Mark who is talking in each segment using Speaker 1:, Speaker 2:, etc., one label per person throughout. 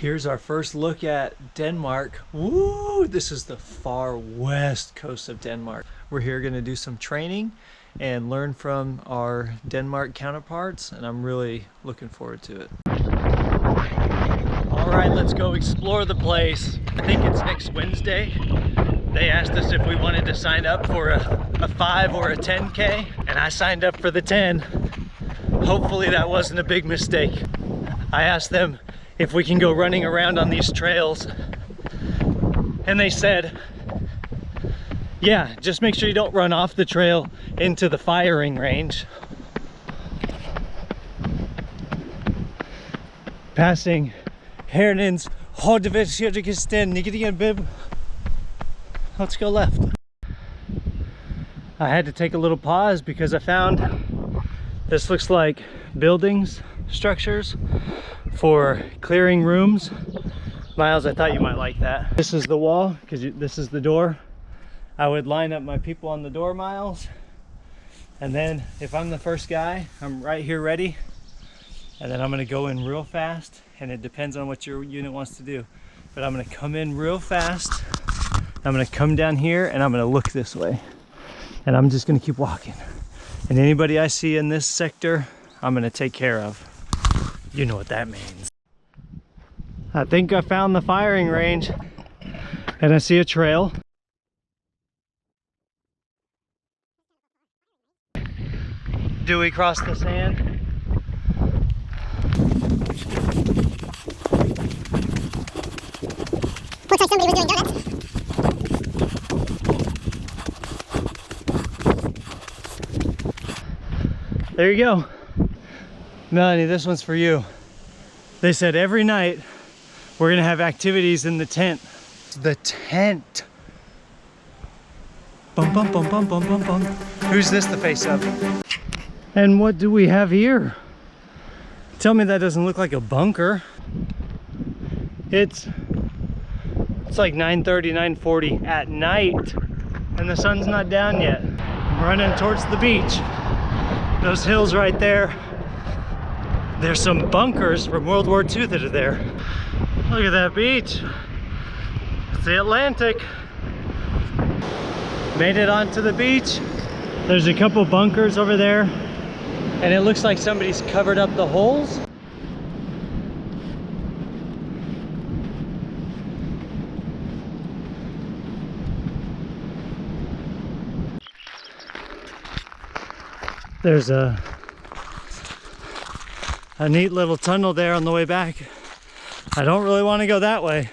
Speaker 1: Here's our first look at Denmark. Woo! This is the far west coast of Denmark. We're here going to do some training and learn from our Denmark counterparts, and I'm really looking forward to it. All right, let's go explore the place. I think it's next Wednesday. They asked us if we wanted to sign up for a 5 or a 10K, and I signed up for the 10. Hopefully that wasn't a big mistake. I asked them if we can go running around on these trails, and they said, yeah, just make sure you don't run off the trail into the firing range. Passing Hernens Bib. Let's go left. I had to take a little pause because I found this looks like buildings, structures for clearing rooms. Miles, I thought you might like that. This is the wall because this is the door. I would line up my people on the door, Miles, and then if I'm the first guy, I'm right here ready, and then I'm going to go in real fast, and it depends on what your unit wants to do, but I'm going to come in real fast. I'm going to come down here and I'm going to look this way, and I'm just going to keep walking, and anybody I see in this sector I'm going to take care of. You know what that means. I think I found the firing range, and I see a trail. Do we cross the sand? Looks like somebody was doing donuts. There you go. Melanie, this one's for you. They said every night we're gonna have activities in the tent. The tent. Bum, bum, bum, bum, bum, bum, bum. Who's this the face of? And what do we have here? Tell me that doesn't look like a bunker. It's like 9:30, 9:40 at night, and the sun's not down yet. I'm running towards the beach. Those hills right there. There's some bunkers from World War II that are there. Look at that beach. It's the Atlantic. Made it onto the beach. There's a couple bunkers over there, and it looks like somebody's covered up the holes. There's a neat little tunnel there on the way back. I don't really want to go that way.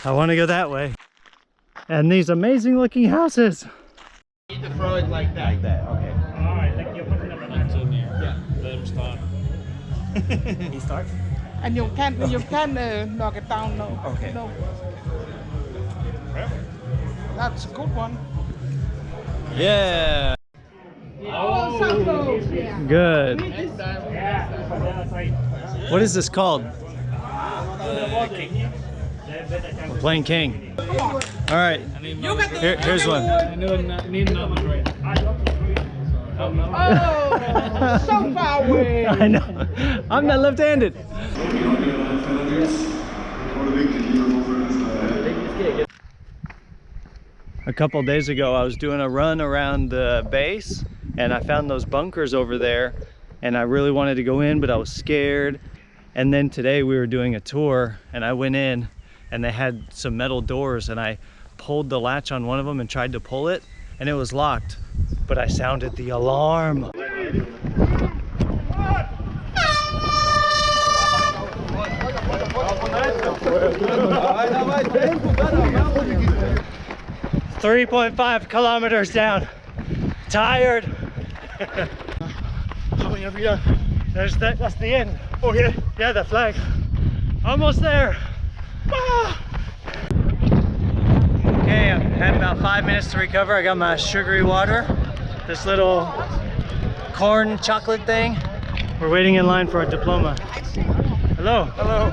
Speaker 1: I want to go that way. And these amazing looking houses.
Speaker 2: You need to throw it like that. Like that, okay.
Speaker 3: Alright, like you're putting up a knife in there.
Speaker 2: Yeah.
Speaker 3: Let him start.
Speaker 2: He starts?
Speaker 4: And you can knock it down now.
Speaker 2: Okay.
Speaker 4: No. That's a good one.
Speaker 1: Yeah.
Speaker 4: Oh, so close. Yeah.
Speaker 1: Good.
Speaker 3: Yeah.
Speaker 1: What is this called? We're playing King. All right. Here's one.
Speaker 4: Oh, so far away.
Speaker 1: I know. I'm not left-handed. A couple days ago, I was doing a run around the base, and I found those bunkers over there, and I really wanted to go in, but I was scared. And then today we were doing a tour, and I went in, and they had some metal doors, and I pulled the latch on one of them and tried to pull it, and it was locked, but I sounded the alarm. "3.5 kilometers down. Tired."
Speaker 3: How many have you done?
Speaker 1: That's the end.
Speaker 3: Oh yeah?
Speaker 1: Yeah, the flag. Almost there. Ah. Okay, I've had about 5 minutes to recover. I got my sugary water, this little corn chocolate thing. We're waiting in line for our diploma. Hello.
Speaker 3: Hello.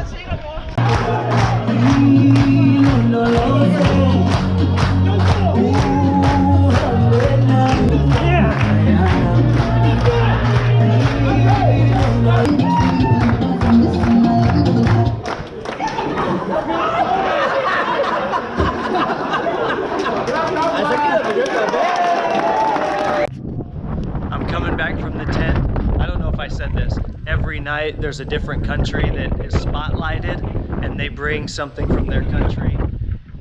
Speaker 1: night there's a different country that is spotlighted and they bring something from their country.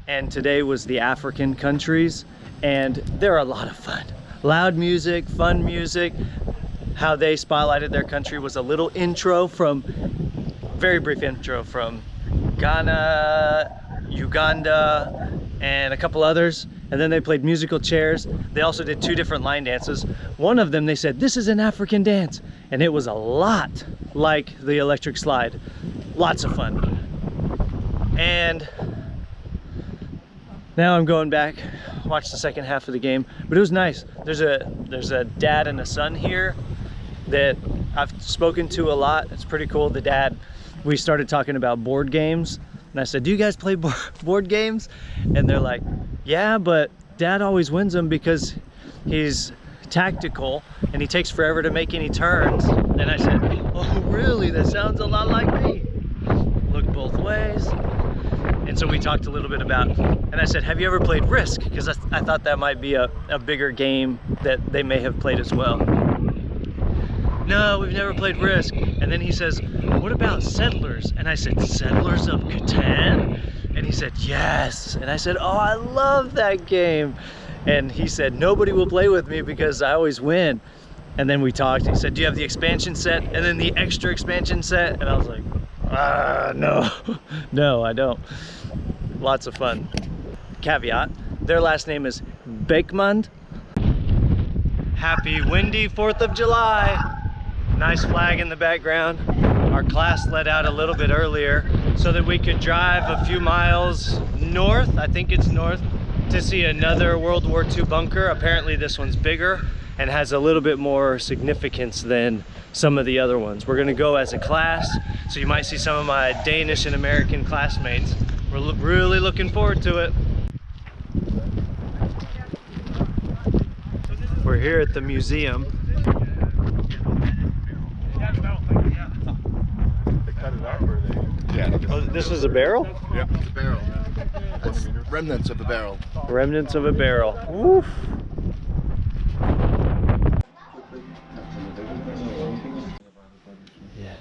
Speaker 1: And today was the African countries, and they're a lot of fun. Loud music, fun music. How they spotlighted their country was a little intro from, very brief intro from Ghana, Uganda, and a couple others. And then they played musical chairs. They also did 2 different line dances. One of them, they said, this is an African dance. And it was a lot like the electric slide. Lots of fun. And now I'm going back, watch the second half of the game. But it was nice. There's a dad and a son here that I've spoken to a lot. It's pretty cool. The dad, we started talking about board games. And I said, do you guys play board games? And they're like, yeah, but dad always wins them because he's tactical and he takes forever to make any turns. And I said, oh really? That sounds a lot like me. Look both ways. And so we talked a little bit about, and I said, have you ever played Risk? Because I thought that might be a bigger game that they may have played as well. No, we've never played Risk. And then he says, what about Settlers? And I said, Settlers of Catan? And he said, yes. And I said, oh, I love that game. And he said, nobody will play with me because I always win. And then we talked. He said, do you have the expansion set and then the extra expansion set? And I was like, no, no, I don't. Lots of fun. Caveat, their last name is Beekmund. Happy windy 4th of July. Nice flag in the background. Our class let out a little bit earlier so that we could drive a few miles north, I think it's north, to see another World War II bunker. Apparently this one's bigger and has a little bit more significance than some of the other ones. We're gonna go as a class, so you might see some of my Danish and American classmates. We're really looking forward to it. We're here at the museum.
Speaker 5: Yeah.
Speaker 1: Oh, this is a barrel?
Speaker 5: Yeah, it's a barrel. That's remnants of a barrel.
Speaker 1: Remnants of a barrel. Woof. Yeah.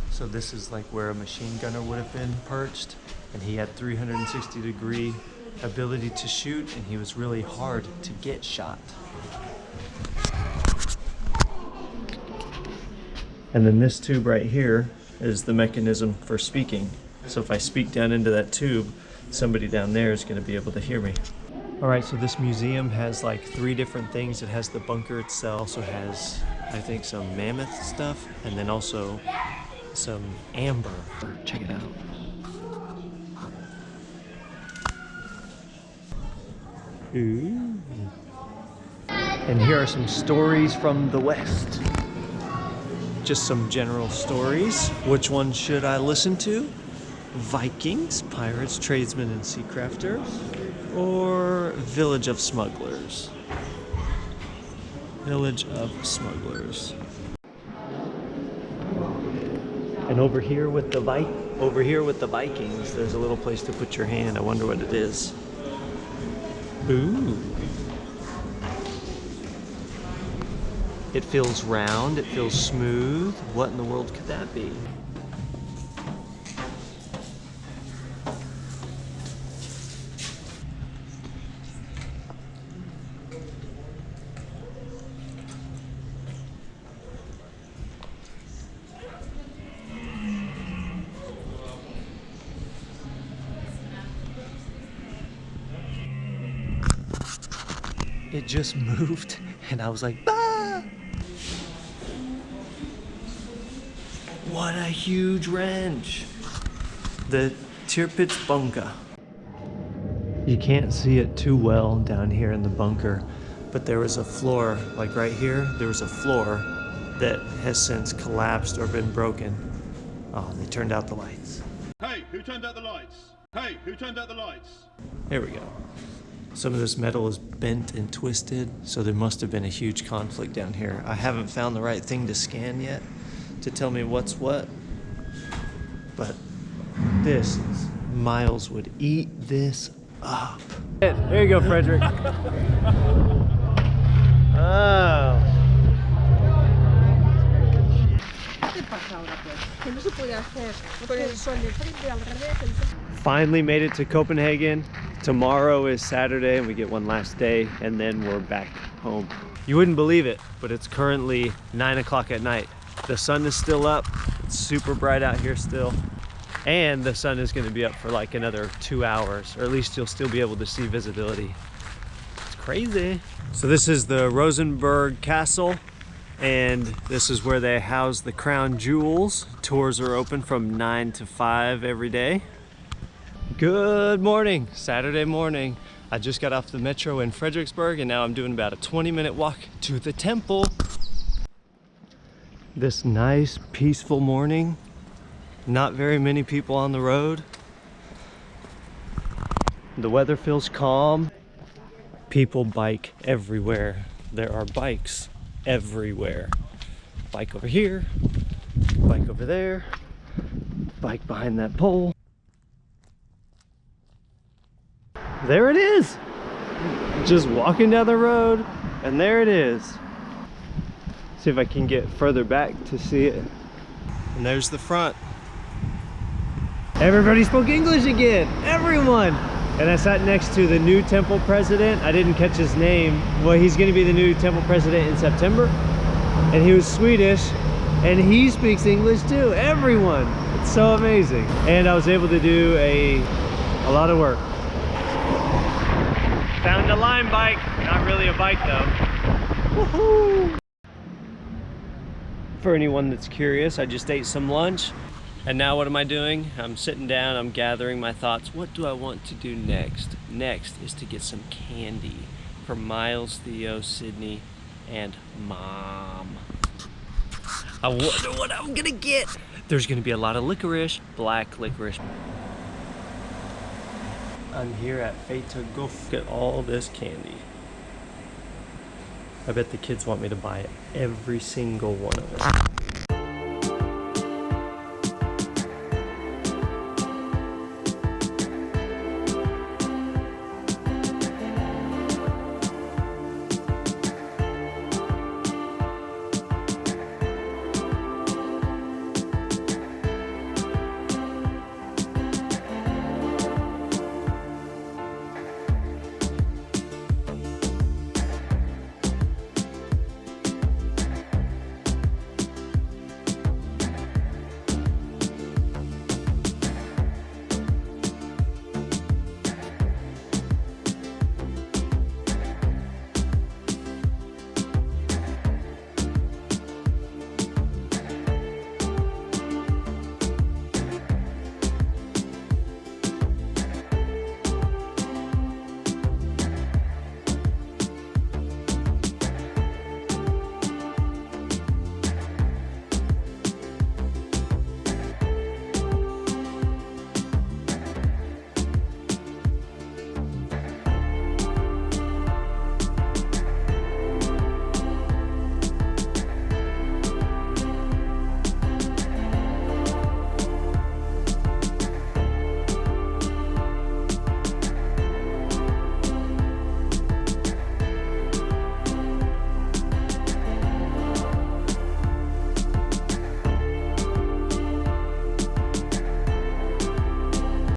Speaker 1: So this is like where a machine gunner would have been perched, and he had 360-degree ability to shoot, and he was really hard to get shot. And then this tube right here is the mechanism for speaking. So if I speak down into that tube, somebody down there is going to be able to hear me. All right, so this museum has like 3 different things. It has the bunker itself, so it has, I think, some mammoth stuff, and then also some amber. Check it out. Ooh. And here are some stories from the West. Just some general stories. Which one should I listen to? Vikings, pirates, tradesmen, and sea crafters, or Village of Smugglers? Village of Smugglers. And over here with the Vikings, there's a little place to put your hand. I wonder what it is. Ooh. It feels round, it feels smooth. What in the world could that be? It just moved, and I was like, ah! What a huge wrench! The Tirpitz-bunker. You can't see it too well down here in the bunker, but there was a floor, like right here, there was a floor that has since collapsed or been broken. Oh, they turned out the lights.
Speaker 6: Hey, who turned out the lights? Hey, who turned out the lights?
Speaker 1: There we go. Some of this metal is bent and twisted, so there must have been a huge conflict down here. I haven't found the right thing to scan yet to tell me what's what, but this, Miles would eat this up. There you go, Frederick. Oh. Finally made it to Copenhagen. Tomorrow is Saturday and we get one last day and then we're back home. You wouldn't believe it, but it's currently 9 o'clock at night. The sun is still up. It's super bright out here still. And the sun is going to be up for like another 2 hours, or at least you'll still be able to see visibility. It's crazy. So this is the Rosenborg Castle, and this is where they house the crown jewels. Tours are open from 9 to 5 every day. Good morning, Saturday morning. I just got off the metro in Fredericksburg and now I'm doing about a 20-minute walk to the temple. This nice, peaceful morning. Not very many people on the road. The weather feels calm. People bike everywhere. There are bikes everywhere. Bike over here, bike over there, bike behind that pole. There it is! Just walking down the road, and there it is. See if I can get further back to see it. And there's the front. Everybody spoke English again, everyone! And I sat next to the new temple president. I didn't catch his name. Well, he's gonna be the new temple president in September. And he was Swedish, and he speaks English too, everyone. It's so amazing. And I was able to do a lot of work. Found a Lime bike, not really a bike though. Woohoo! For anyone that's curious, I just ate some lunch. And now what am I doing? I'm sitting down, I'm gathering my thoughts. What do I want to do next? Next is to get some candy for Miles, Theo, Sydney, and Mom. I wonder what I'm gonna get. There's gonna be a lot of licorice, black licorice. I'm here at Feta Goof. Get all this candy. I bet the kids want me to buy every single one of them.